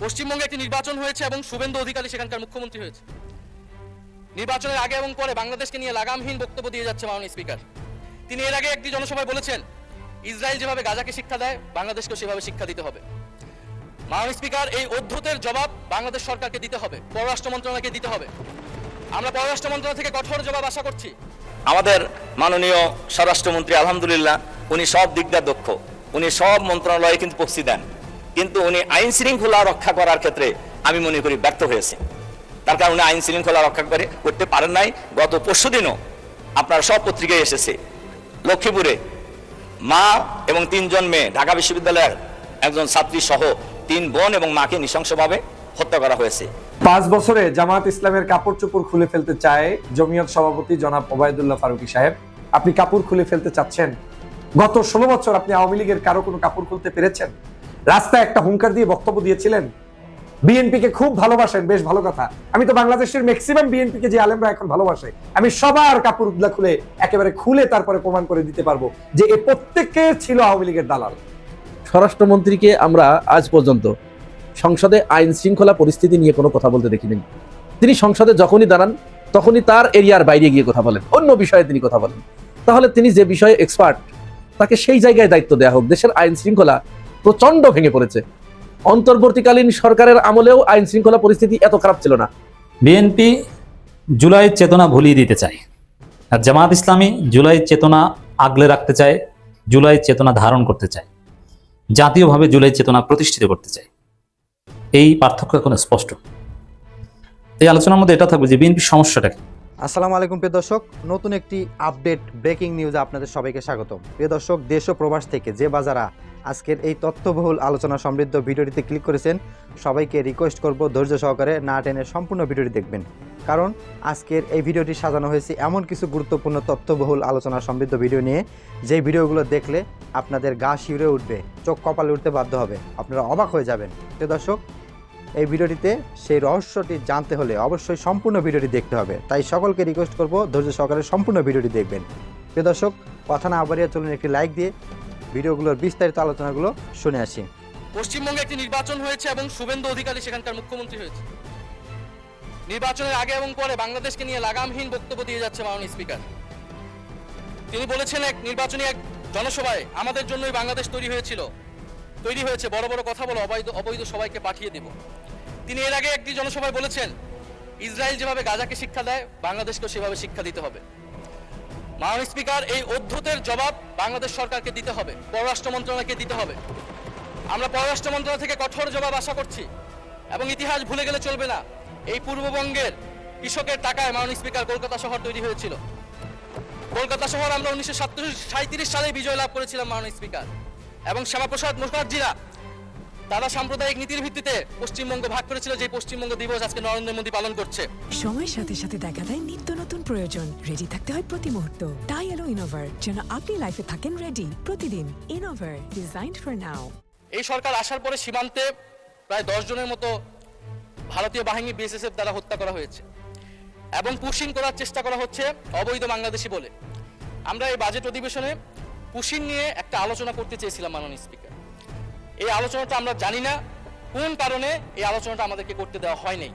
পশ্চিমবঙ্গে একটি নির্বাচন হয়েছে এবং শুভেন্দু অধিকারী সেখানকার মুখ্যমন্ত্রী হয়েছে। নির্বাচনের আগে এবং পরে বাংলাদেশকে নিয়ে লাগামহীন বক্তব্য দিয়ে যাচ্ছে মাননীয় স্পিকার। তিনি এর আগে একটি জনসভায় বলেছেন, ইসরায়েল যেভাবে গাজাকে শিক্ষা দেয় বাংলাদেশকেও সেভাবে শিক্ষা দিতে হবে। মাননীয় স্পিকার, এই অধ্যতের জবাব বাংলাদেশ সরকারকে দিতে হবে, পররাষ্ট্র মন্ত্রণালয়কে দিতে হবে। আমরা পররাষ্ট্র মন্ত্রণালয় থেকে কঠোর জবাব আশা করছি। আমাদের মাননীয় স্বরাষ্ট্রমন্ত্রী আলহামদুলিল্লাহ উনি সব দিক দিয়ে দক্ষ, উনি সব মন্ত্রণালয়ে কিন্তু প্রস্তুতি দেন, কিন্তু উনি আইন শৃঙ্খলা রক্ষা করার ক্ষেত্রে আমি মনে করি ব্যর্থ হয়েছে। তার কারণে উনি আইন শৃঙ্খলা রক্ষা করতে পারেন নাই। গত পরশুদিনও আপনার সব পত্রিকায় এসেছে, লক্ষ্মীপুরে মা এবং 3 জন মেয়ে, ঢাকা বিশ্ববিদ্যালয়ের একজন ছাত্রী সহ 3 বোন এবং মাকে নৃশংসভাবে হত্যা করা হয়েছে। 5 বছরে জামাত ইসলামের কাপড় চোপড় খুলে ফেলতে চায় জমিয়ত সভাপতি জনাব ওবায়দুল্লাহ ফারুকী সাহেব। আপনি কাপড় খুলে ফেলতে চাচ্ছেন? গত 16 বছর আপনি আওয়ামী লীগের কারো কোনো কাপড় খুলতে পেরেছেন? রাস্তায় একটা হুঙ্কার দিয়ে বক্তব্য দিয়েছিলেন, বিএনপিকে খুব ভালোবাসেন, বেশ ভালো কথা। আমি তো বাংলাদেশের ম্যাক্সিমাম বিএনপিকে যে আলেমরা এখন ভালোবাসে, আমি সবার কাপড়গুলা খুলে একেবারে খুলে তারপরে প্রমাণ করে দিতে পারবো যে এ প্রত্যেককে ছিল আওয়ামী লীগের দালাল। স্বরাষ্ট্রমন্ত্রীকে আমরা আজ পর্যন্ত সংসদে আইন শৃঙ্খলা পরিস্থিতি নিয়ে কোনো কথা বলতে দেখিনি। তিনি সংসদে যখনই দাঁড়ান তখনই তার এরিয়ার বাইরে গিয়ে কথা বলেন, অন্য বিষয়ে তিনি কথা বলেন। তাহলে তিনি যে বিষয়ে এক্সপার্ট, তাকে সেই জায়গায় দায়িত্ব দেওয়া হোক। দেশের আইন শৃঙ্খলা প্রচন্ড ভেঙে পড়েছে। অন্তর্বর্তীকালীন সরকারের আমলেও আইন শৃঙ্খলা পরিস্থিতি এত খারাপ ছিল না। বিএনপি জুলাই চেতনা ভুলিয়ে দিতে চায়, আর জামাত ইসলামী জুলাই চেতনা আগলে রাখতে চায়, জুলাই চেতনা ধারণ করতে চায়, জাতীয়ভাবে জুলাই চেতনা প্রতিষ্ঠিত করতে চায়। এই পার্থক্য এখন স্পষ্ট। এই আলোচনার মধ্যে এটা থাকবে যে বিএনপির সমস্যাটা কি। আসসালামু আলাইকুম প্রিয় দর্শক, নতুন একটি আপডেট ব্রেকিং নিউজে আপনাদের সবাইকে স্বাগত। প্রিয় দর্শক, দেশ ও প্রবাস থেকে যে বাজারা আজকের এই তথ্যবহুল আলোচনা সমৃদ্ধ ভিডিওটিতে ক্লিক করেছেন, সবাইকে রিকোয়েস্ট করব ধৈর্য সহকারে না টেনে সম্পূর্ণ ভিডিওটি দেখবেন, কারণ আজকের এই ভিডিওটি সাজানো হয়েছে এমন কিছু গুরুত্বপূর্ণ তথ্যবহুল আলোচনা সমৃদ্ধ ভিডিও নিয়ে, যেই ভিডিওগুলো দেখলে আপনাদের গা শিউরে উঠবে, চোখ কপালে উঠতে বাধ্য হবে, আপনারা অবাক হয়ে যাবেন। প্রিয় দর্শক, এই ভিডিওটিতে সেই রহস্যটি জানতে হলে অবশ্যই সম্পূর্ণ ভিডিওটি দেখতে হবে, তাই সকলকে রিকোয়েস্ট করব ধৈর্য সহকারে সম্পূর্ণ ভিডিওটি দেখবেন। প্রিয় দর্শক, কথা না বাড়িয়ে চলুন একটি লাইক দিয়ে ভিডিওগুলোর বিস্তারিত আলোচনাগুলো শুনে আসি। পশ্চিমবঙ্গে একটি নির্বাচন হয়েছে এবং শুভেন্দু অধিকারী সেখানকার মুখ্যমন্ত্রী হয়েছে। নির্বাচনের আগে এবং পরে বাংলাদেশকে নিয়ে লাগামহীন বক্তব্য দিয়ে যাচ্ছে মাননীয় স্পিকার। তিনি বলেছেন এক নির্বাচনী এক জনসভায়, আমাদের জন্যই বাংলাদেশ তৈরি হয়েছে, বড় বড় কথা বলে অবৈধ সবাইকে পাঠিয়ে দেব। তিনি এর আগে একটি জনসভায় বলেছেন, ইসরায়েল যেভাবে গাজাকে শিক্ষা দেয় বাংলাদেশকেও সেভাবে শিক্ষা দিতে হবে। মাননীয় স্পিকার, এই অধ্যতের জবাব বাংলাদেশ সরকারকে দিতে হবে, পররাষ্ট্র মন্ত্রণালয়কে দিতে হবে। আমরা পররাষ্ট্র মন্ত্রণালয় থেকে কঠোর জবাব আশা করছি এবং ইতিহাস ভুলে গেলে চলবে না। এই পূর্ববঙ্গের কৃষকের টাকায় মাননীয় স্পিকার কলকাতা শহর তৈরি হয়েছিল। কলকাতা শহর আমরা 1937 সালে বিজয় লাভ করেছিলাম মাননীয় স্পিকার, এবং শ্যামাপ্রসাদ মুখার্জিরা তারা সাম্প্রদায়িক নীতির ভিত্তিতে পশ্চিমবঙ্গ ভাগ করেছিল, যে পশ্চিমবঙ্গ দিবস আজকে নরেন্দ্র মোদী পালন করছে। সময়ের সাথে সাথে দেখা দেয় নিত্য নতুন প্রয়োজন, রেডি থাকতে হয় প্রতি মুহূর্ত। তাই এলো ইনোভার, যেন আপনি লাইফে থাকেন রেডি প্রতিদিন। Innova, designed for now. এই সরকার আসার পরে সীমান্তে প্রায় 10 জনের মতো ভারতীয় বাহিনী বিএসএফ দ্বারা হত্যা করা হয়েছে এবং পুশিং করার চেষ্টা করা হচ্ছে অবৈধ বাংলাদেশি বলে। আমরা এই বাজেট অধিবেশনে পুশিং নিয়ে একটা আলোচনা করতে চেয়েছিলাম মাননীয় স্পিকার। এই আলোচনাটা আমরা জানি না কোন কারণে এই আলোচনাটা আমাদেরকে করতে দেওয়া হয়নি।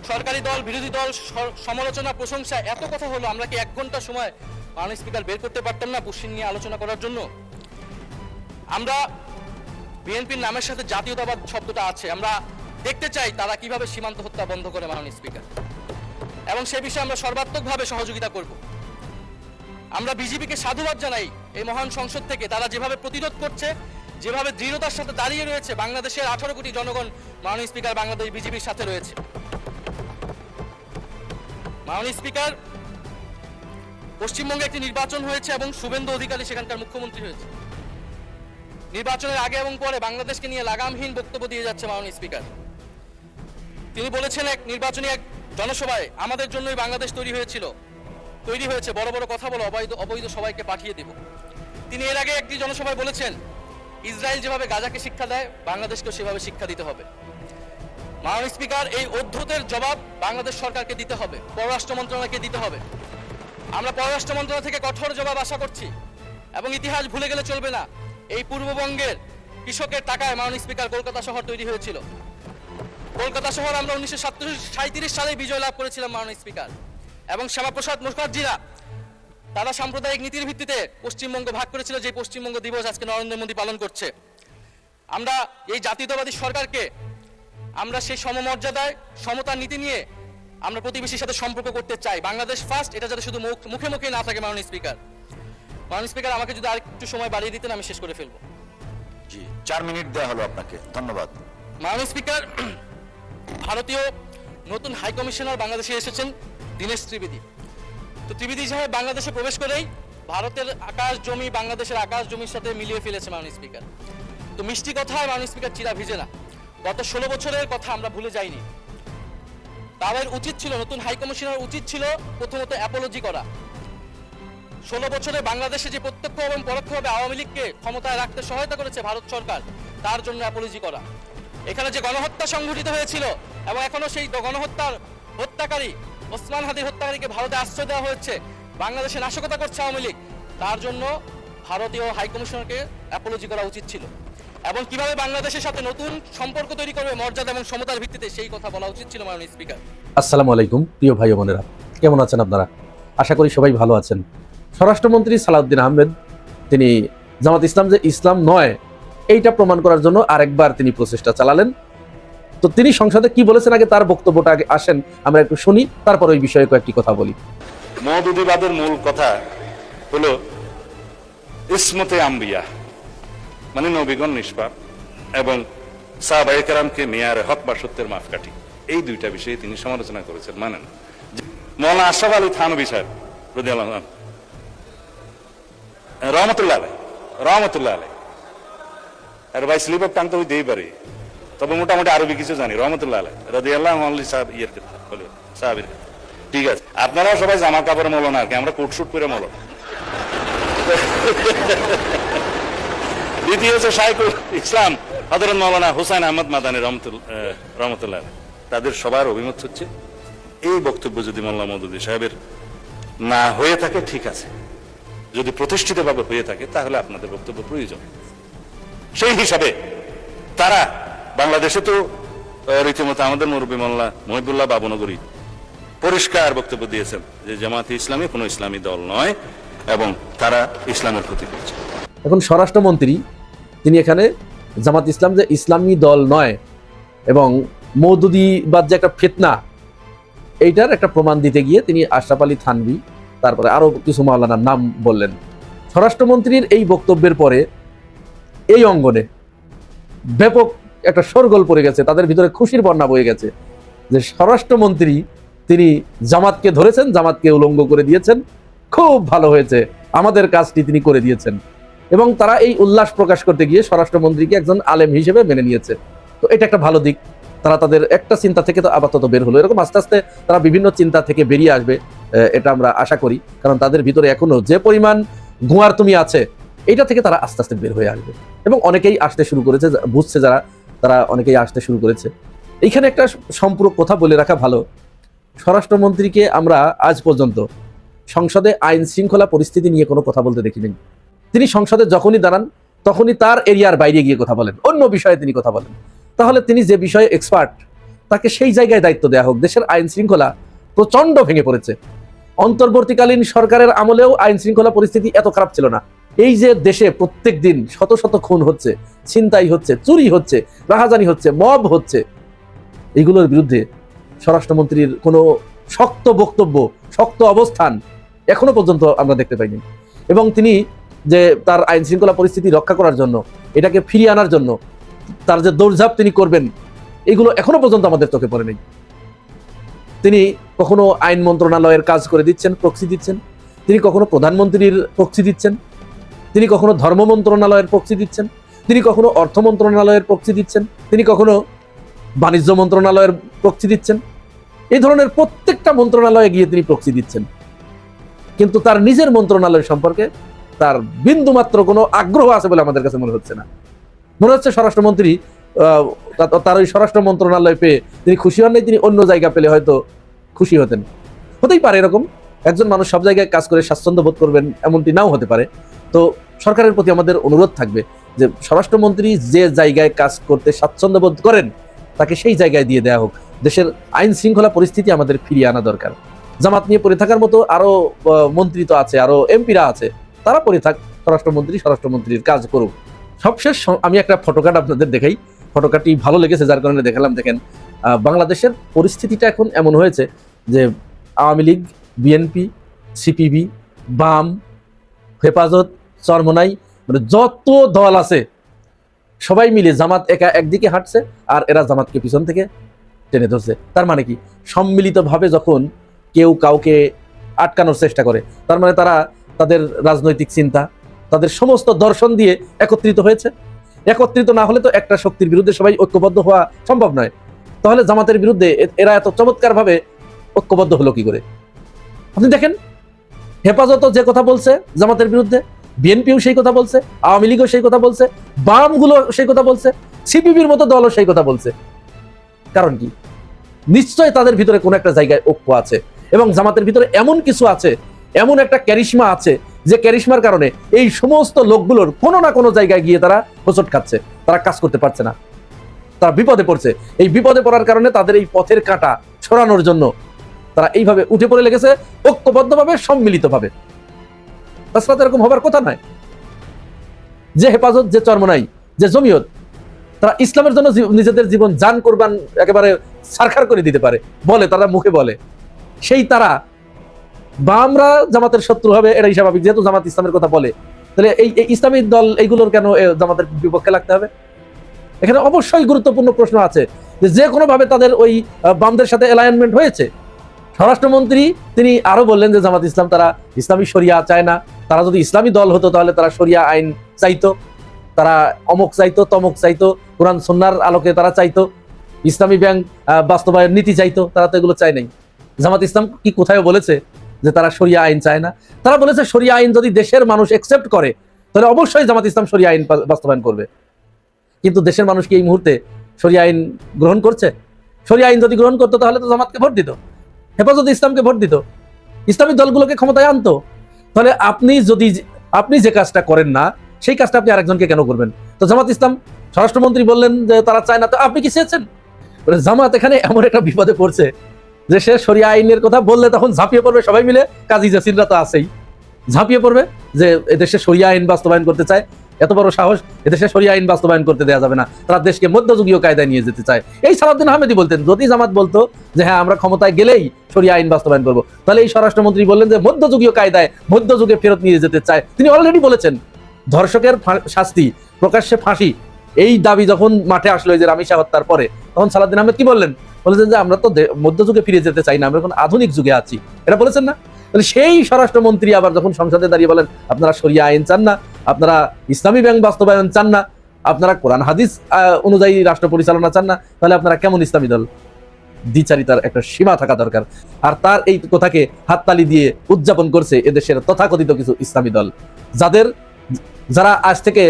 সরকারি দল, বিরোধী দল, সমালোচনা, প্রশংসা, এত কথা হলো, আমরা কি 1 ঘন্টা সময় মাননীয় স্পিকার বের করতে পারতাম না পুশিং নিয়ে আলোচনা করার জন্য? আমরা বিএনপির নামের সাথে জাতীয়তাবাদ শব্দটা আছে, আমরা দেখতে চাই তারা কিভাবে সীমান্ত হত্যা বন্ধ করে মাননীয় স্পিকার, এবং সে বিষয়ে আমরা সর্বাত্মকভাবে সহযোগিতা করব। আমরা বিজেপিকে সাধুবাদ জানাই এই মহান সংসদ থেকে, তারা যেভাবে প্রতিরোধ করছে, যেভাবে দৃঢ়তার সাথে দাঁড়িয়ে রয়েছে। বাংলাদেশের 18 কোটি জনগণ মাননীয় স্পিকার বাংলাদেশ বিজেপির সাথে রয়েছে। মাননীয় স্পিকার, পশ্চিমবঙ্গে একটি নির্বাচন হয়েছে এবং শুভেন্দু অধিকারী সেখানকার মুখ্যমন্ত্রী হয়েছে। নির্বাচনের আগে এবং পরে বাংলাদেশকে নিয়ে লাগামহীন বক্তব্য দিয়ে যাচ্ছে মাননীয় স্পিকার। তিনি বলেছেন এক নির্বাচনী এক জনসভায়, আমাদের জন্যই বাংলাদেশ তৈরি হয়েছে, বড় বড় কথা বলে অবৈধ সবাইকে পাঠিয়ে দেব। তিনি এর আগে একটি জনসভায় বলেছেন, ইসরায়েল যেভাবে গাজাকে শিক্ষা দেয় বাংলাদেশকেও সেভাবে শিক্ষা দিতে হবে। মাননীয় স্পিকার, এই অধ্যতের জবাব বাংলাদেশ সরকারকে দিতে হবে, পররাষ্ট্র মন্ত্রণালয়কে দিতে হবে। আমরা পররাষ্ট্র মন্ত্রণালয় থেকে কঠোর জবাব আশা করছি এবং ইতিহাস ভুলে গেলে চলবে না। এই পূর্ববঙ্গের কৃষকের টাকায় মাননীয় স্পিকার কলকাতা শহর তৈরি হয়েছিল। কলকাতা শহর আমরা 1937 সালে বিজয় লাভ করেছিলাম মাননীয় স্পিকার, এবং শ্যামাপ্রসাদ মুখার্জিরা তারা সাম্প্রদায়িক নীতির ভিত্তিতে পশ্চিমবঙ্গ ভাগ করেছিল, যে পশ্চিমবঙ্গ দিবস আজকে নরেন্দ্র মোদী পালন করছে। আমরা এই জাতীয়তাবাদী সরকারকে আমরা সেই সমমর্যাদায় সমতার নীতি নিয়ে আমরা প্রতিবেশীর সাথে সম্পর্ক করতে চাই। বাংলাদেশ ফার্স্ট, এটা যাতে শুধু মুখে মুখে না থাকে। মাননীয় স্পিকার, আমাকে যদি আরেকটু সময় বাড়িয়ে দিতেন আমি শেষ করে ফেলবো। জি, 4 মিনিট দেওয়া হলো আপনাকে, ধন্যবাদ। মাননীয় স্পিকার, ভারতীয় নতুন হাই কমিশনার বাংলাদেশে এসেছেন দীনেশ ত্রিবেদী। তো ত্রিবেদী সাহেব বাংলাদেশে প্রবেশ করেই ভারতের আকাশ জমি বাংলাদেশের আকাশ জমির সাথে মিলিয়ে ফেলেছে মাননীয় স্পিকার। তো মিষ্টি কথায় মাননীয় স্পিকার চিরা ভিজে না। গত 16 বছরের কথা আমরা ভুলে যাইনি। তাদের উচিত ছিল, নতুন হাই কমিশনার উচিত ছিল প্রথমত অ্যাপোলজি করা। 16 বছরে বাংলাদেশে যে প্রত্যক্ষ এবং পরোক্ষভাবে আওয়ামী লীগকে ক্ষমতায় রাখতে সহায়তা করেছে ভারত সরকার, তার জন্য অ্যাপোলজি করা। এখানে যে গণহত্যা সংঘটিত হয়েছিল এবং এখনো সেই গণহত্যার হত্যাকারী ওসমান হাদির হত্যাকারীকে ভারতে আশ্রয় দেওয়া হয়েছে, বাংলাদেশে নাশকতা করছে আওয়ামী লীগ, তার জন্য ভারতীয় হাই কমিশনারকে অ্যাপোলজি করা উচিত ছিল। এবং কিভাবে বাংলাদেশের সাথে নতুন সম্পর্ক তৈরি করবে মর্যাদা এবং সমতার ভিত্তিতে, সেই কথা বলা উচিত ছিল মাননীয় স্পিকার। আসসালামু আলাইকুম প্রিয় ভাই ও বোনেরা, কেমন আছেন আপনারা? আশা করি সবাই ভালো আছেন। স্বরাষ্ট্রমন্ত্রী সালাউদ্দিন আহমেদ তিনি জামাত ইসলাম যে ইসলাম নয় এইটা প্রমাণ করার জন্য আরেকবার তিনি প্রচেষ্টা চালালেন। তো তিনি সংসদে কি বলেছেন, আগে তার বক্তব্যটা আগে আসেন আমরা একটু শুনি, তারপর ওই বিষয়ে কয়েকটি কথা বলি। মওদুদিবাদের মূল কথা হলো ইসমতে আম্বিয়া, মানে নবীগণ নিষ্পাপ, এবং সাহাবায়ে কেরামকে মেয়ারে হক বা সত্যের মাপকাঠি, এই দুইটা বিষয়ে তিনি সমালোচনা করেছেন। মানেন মৌলানা আশরাফ আলী থানভী সাহেব রাদিয়াল্লাহু আনহু রহমতুল্লাহ আলাইহি, আর ভাই স্লিপ অফ টাং তো দিতেই পারি, তবে মোটামুটি আরবি কিছু জানি। রহমতুল্লাহ আলাইহি রাদিয়াল্লাহু আনহু সাহেব ইয়ের কথা বলে সাহাবীর, ঠিক আছে। আপনারাও সবাই জামা কাপড় মৌলানা, আর কি আমরা কোট শুট করে মৌলানা। দ্বিতীয় হচ্ছে শাইখুল ইসলাম হযরত মাওলানা হুসাইন আহমদ মাদানী রহমতুল্লাহ, তাদের সবার অভিমত হচ্ছে এই বক্তব্য যদি মোল্লা মওদুদী সাহেবের না হয়ে থাকে ঠিক আছে, যদি প্রতিষ্ঠিতভাবে হয়ে থাকে তাহলে আপনাদের বক্তব্য প্রয়োজন। সেই হিসাবে তারা বাংলাদেশে তো রীতিমতো আমাদের মুরব্বী মোল্লা মহিবুল্লাহ বাবুনগরী পরিষ্কার বক্তব্য দিয়েছেন যে জামাতে ইসলামী কোনো ইসলামী দল নয় এবং তারা ইসলামের ক্ষতি করছে। এখন স্বরাষ্ট্রমন্ত্রী তিনি এখানে জামাত ইসলাম যে ইসলামী দল নয় এবং মওদুদিবাদ যে একটা ফিতনা, এইটার একটা প্রমাণ দিতে গিয়ে তিনি আশরাফ আলী থানভী তারপরে আরো কিছু মাওলানার নাম বললেন। স্বরাষ্ট্রমন্ত্রীর এই বক্তব্যের পরে এই অঙ্গনে ব্যাপক একটা শোরগোল পড়ে গেছে, তাদের ভিতরে খুশির বন্যা বয়ে গেছে যে স্বরাষ্ট্রমন্ত্রী তিনি জামাতকে ধরেছেন, জামাতকে উলঙ্গ করে দিয়েছেন, খুব ভালো হয়েছে, আমাদের কাজটি তিনি করে দিয়েছেন। এবং তারা এই উল্লাস প্রকাশ করতে গিয়ে স্বরাষ্ট্রমন্ত্রীকে একজন আলেম হিসেবে মেনে নিয়েছে। তো এটা একটা ভালো দিক, তারা তাদের একটা চিন্তা থেকে তো আপাতত বের হলো, এরকম আস্তে আস্তে তারা বিভিন্ন চিন্তা থেকে বেরিয়ে আসবে, এটা আমরা আশা করি। কারণ তাদের ভিতরে এখনো যে পরিমাণ গুয়ার তুমি আছে, এইটা থেকে তারা আস্তে আস্তে বের হয়ে আসবে। এবং অনেকেই আসতে শুরু করেছে, বুঝছে যারা, তারা অনেকেই আসতে শুরু করেছে। এইখানে একটা সম্পূরক কথা বলে রাখা ভালো, স্বরাষ্ট্রমন্ত্রীকে আমরা আজ পর্যন্ত সংসদে আইন শৃঙ্খলা পরিস্থিতি নিয়ে কোনো কথা বলতে দেখিনি। তিনি সংসদে যখনই দাঁড়ান তখনই তার এরিয়ার বাইরে গিয়ে কথা বলেন, অন্য বিষয়ে তিনি কথা বলেন। তাহলে তিনি যে বিষয়ে এক্সপার্ট, তাকে সেই জায়গায় দায়িত্ব দেওয়া হোক। দেশের আইন শৃঙ্খলা প্রচন্ড ভেঙে পড়েছে। অন্তর্বর্তীকালীন সরকারের আমলেও আইন শৃঙ্খলা পরিস্থিতি এত খারাপ ছিল না। এই যে দেশে প্রত্যেক দিন শত শত খুন হচ্ছে, ছিনতাই হচ্ছে, চুরি হচ্ছে, রাহাজানি হচ্ছে, মব হচ্ছে, এগুলোর বিরুদ্ধে স্বরাষ্ট্রমন্ত্রীর কোনো শক্ত বক্তব্য, শক্ত অবস্থান এখনো পর্যন্ত আমরা দেখতে পাইনি। এবং তিনি যে তার আইন শৃঙ্খলা পরিস্থিতি রক্ষা করার জন্য, এটাকে ফিরিয়ে আনার জন্য তার যে দৌড়ঝাঁপ তিনি করবেন, এগুলো এখনো পর্যন্ত আমাদের চোখে পড়ে নেই। তিনি কখনো আইন মন্ত্রণালয়ের কাজ করে দিচ্ছেন, প্রক্সি দিচ্ছেন, তিনি কখনো প্রধানমন্ত্রীর প্রক্সি দিচ্ছেন, তিনি কখনো ধর্ম মন্ত্রণালয়ের প্রক্সি দিচ্ছেন, তিনি কখনো অর্থ মন্ত্রণালয়ের প্রক্সি দিচ্ছেন, তিনি কখনো বাণিজ্য মন্ত্রণালয়ের প্রক্সি দিচ্ছেন। এই ধরনের প্রত্যেকটা মন্ত্রণালয়ে গিয়ে তিনি প্রক্সি দিচ্ছেন, কিন্তু তার নিজের মন্ত্রণালয় সম্পর্কে তার বিন্দুমাত্র কোনো আগ্রহ আছে বলে আমাদের কাছে মনে হচ্ছে না। মনে হচ্ছে স্বরাষ্ট্রমন্ত্রী তার ওই স্বরাষ্ট্র মন্ত্রণালয় পেয়ে তিনি খুশি হন নাই, তিনি অন্য জায়গা পেলে হয়তো খুশি হতেন। হতেই পারে এরকম, একজন মানুষ সব জায়গায় কাজ করে স্বাচ্ছন্দ্য বোধ করবেন এমনটি নাও হতে পারে। তো সরকারের প্রতি আমাদের অনুরোধ থাকবে যে স্বরাষ্ট্রমন্ত্রী যে জায়গায় কাজ করতে স্বাচ্ছন্দ্য বোধ করেন তাকে সেই জায়গায় দিয়ে দেওয়া হোক। দেশের আইন শৃঙ্খলা পরিস্থিতি আমাদের ফিরিয়ে আনা দরকার। জামাত নিয়ে পড়ে থাকার মতো আরো মন্ত্রী তো আছে, আরো এমপিরা আছে, তারা পড়ে থাক, স্বরাষ্ট্রমন্ত্রীর কাজ করুক। সবশেষ আমি একটা ফটোকার্ড আপনাদের দেখাই, ফটোকার্ডটি ভালো লেগেছে যার কারণে দেখালাম। দেখেন বাংলাদেশের পরিস্থিতিটা এখন এমন হয়েছে যে আওয়ামী লীগ, বিএনপি, সিপিবি, বাম, হেফাজত, চরমোনাই, মানে যত দল আছে সবাই মিলে জামাত একা একদিকে হাঁটছে আর এরা জামাতকে পিছন থেকে টেনে ধরছে। তার মানে কি, সম্মিলিতভাবে যখন কেউ কাউকে আটকানোর চেষ্টা করে তার মানে তারা তাদের রাজনৈতিক চিন্তা, তাদের সমস্ত দর্শন দিয়ে একত্রিত হয়েছে। একত্রিত না হলে তো একটা শক্তির বিরুদ্ধে সবাই ঐক্যবদ্ধ হওয়া সম্ভব নয়। তাহলে জামাতের বিরুদ্ধে এরা এত চমৎকারভাবে ঐক্যবদ্ধ হলো কি করে? আপনি দেখেন, হেফাজতও যে কথা বলছে জামাতের বিরুদ্ধে, বিএনপিও সেই কথা বলছে, আওয়ামী লীগও সেই কথা বলছে, বামগুলো সেই কথা বলছে, সিপিবির মতো দলও সেই কথা বলছে। কারণ কি? নিশ্চয় তাদের ভিতরে কোনো একটা জায়গায় ঐক্য আছে এবং জামাতের ভিতরে এমন কিছু আছে, এমন একটা ক্যারিশমা আছে যে ক্যারিশমার কারণে এই সমস্ত লোকগুলোর কোনো না কোনো জায়গায় গিয়ে তারা হোঁচট খাচ্ছে, তারা কাজ করতে পারছে না, তারা বিপদে পড়ছে। এই বিপদে পড়ার কারণে তাদের এই পথের কাঁটা সরানোর জন্য তারা এইভাবে উঠে পড়ে লেগেছে, ঐক্যবদ্ধভাবে, সম্মিলিতভাবে। তাছাড়া এরকম হবার কথা নয়। যে হেফাজত, যে চরমোনাই, যে জমিয়ত, তারা ইসলামের জন্য নিজেদের জীবন জান কোরবান একেবারে সারখার করে দিতে পারে, বলে, তারা মুখে বলে। সেই তারা বামরা জামাতের শত্রু হবে, এটাই স্বাভাবিক, যেহেতু জামাত ইসলামের কথা বলে। তাহলে এই ইসলামী দল এইগুলোর কেন জামাতের বিপক্ষে লাগতে হবে? এখানে অবশ্যই গুরুত্বপূর্ণ প্রশ্ন আছে যে কোনোভাবে তাদের ওই বামদের সাথে অ্যালাইনমেন্ট হয়েছে। স্বরাষ্ট্রমন্ত্রী তিনি আরো বললেন যে জামাত ইসলাম তারা ইসলামী শরিয়া চায় না, তারা যদি ইসলামী দল হতো তাহলে তারা শরিয়া আইন চাইতো, তারা অমুক চাইতো, তমুক চাইতো, কোরআন সুন্নাহর আলোকে তারা চাইতো, ইসলামী ব্যাংক বাস্তবায়ন নীতি চাইতো। তারা তো এগুলো চায় নাই। জামাত ইসলাম কি কোথায় বলেছে যে তারা শরিয়া আইন চায় না? তারা বলেছে শরিয়া আইন যদি দেশের মানুষ একসেপ্ট করে তাহলে অবশ্যই জামাত ইসলাম শরিয়া আইন বাস্তবায়ন করবে। কিন্তু দেশের মানুষ কি এই মুহূর্তে শরিয়া আইন গ্রহণ করছে? শরিয়া আইন যদি গ্রহণ করতো তাহলে তো জামাতকে ভোট দিত, হেফাজত ইসলামকে ভোট দিত, ইসলামী দলগুলোকে ক্ষমতায় আনতো। তাহলে আপনি যে কাজটা করেন না সেই কাজটা আপনি আরেকজনকে কেন করবেন? তো জামাত ইসলাম, স্বরাষ্ট্রমন্ত্রী বললেন যে তারা চায় না, তো আপনি কি চেয়েছেন? জামাত এখানে এমন একটা বিপদে পড়ছে যে সে শরিয়া আইনের কথা বললে তখন ঝাঁপিয়ে পড়বে সবাই মিলে। কাজী জাসিররা তো আছেই, ঝাঁপিয়ে পড়বে যে এদেশে শরিয়া আইন বাস্তবায়ন করতে চায়, এত বড় সাহস, এদেশে শরিয়া আইন বাস্তবায়ন করতে দেওয়া যাবে না, তারা দেশকে মধ্যযুগীয় কায়দায় নিয়ে যেতে চায়। এই সালাউদ্দিন আহমেদই বলতেন, যদি জামাত বলতো যে হ্যাঁ আমরা ক্ষমতায় গেলেই শরিয়া আইন বাস্তবায়ন করবো, তাহলে এই স্বরাষ্ট্রমন্ত্রী বললেন যে মধ্যযুগীয় কায়দায় মধ্যযুগে ফেরত নিয়ে যেতে চায়। তিনি অলরেডি বলেছেন ধর্ষকের শাস্তি, প্রকাশ্যে ফাঁসি, এই দাবি যখন মাঠে আসলো যে রামিসা হত্যার পরে, তখন সালাউদ্দিন আহমেদ কি বললেন? বলেছেন যে আমরা তো মধ্যযুগে ফিরে যেতে চাই না, আমরা এখন আধুনিক যুগে আছি, এটা বলেছেন না? তাহলে সেই স্বরাষ্ট্রমন্ত্রী আবার যখন সংসদে দাঁড়িয়ে বলেন আপনারা শরিয়া আইন চান না, আপনারা ইসলামী ব্যাংক বাস্তবায়ন চান না, আপনারা কোরআন হাদিস অনুযায়ী রাষ্ট্র পরিচালনা চান না, তাহলে আপনারা কেমন ইসলামী দল? দ্বিচারিতার একটা সীমা থাকা দরকার। আর তার এই কথাকে হাততালি দিয়ে উদযাপন করছে এদেশের তথাকথিত কিছু ইসলামী দল, যারা আজ থেকে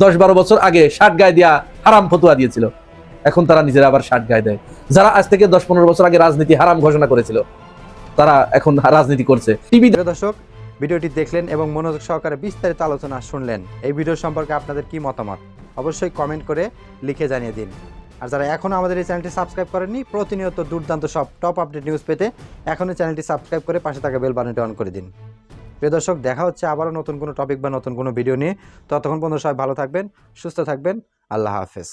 10-12 বছর আগে শার্ট গায়ে দিয়া হারাম ফতুয়া দিয়েছিল, এখন তারা নিজেরা আবার শার্ট গায়ে দেয়। যারা আজ থেকে 10-15 বছর আগে রাজনীতি হারাম ঘোষণা করেছিল, তারা এখন রাজনীতি করছে। দর্শক, ভিডিওটি দেখলেন এবং মনোযোগ সহকারে বিস্তারিত আলোচনা শুনলেন। এই ভিডিও সম্পর্কে আপনাদের কি মতামত অবশ্যই কমেন্ট করে লিখে জানিয়ে দিন। আর যারা এখনও আমাদের এই চ্যানেলটি সাবস্ক্রাইব করেননি, প্রতিনিয়ত দুর্দান্ত সব টপ আপডেট নিউজ পেতে এখনই চ্যানেলটি সাবস্ক্রাইব করে পাশে থাকা বেল বাটনটি অন করে দিন। প্রিয় দর্শক, দেখা হচ্ছে আবারও নতুন কোনো টপিক বা নতুন কোনো ভিডিও নিয়ে। ততক্ষণ পর্যন্ত সবাই ভালো থাকবেন, সুস্থ থাকবেন। আল্লাহ হাফেজ।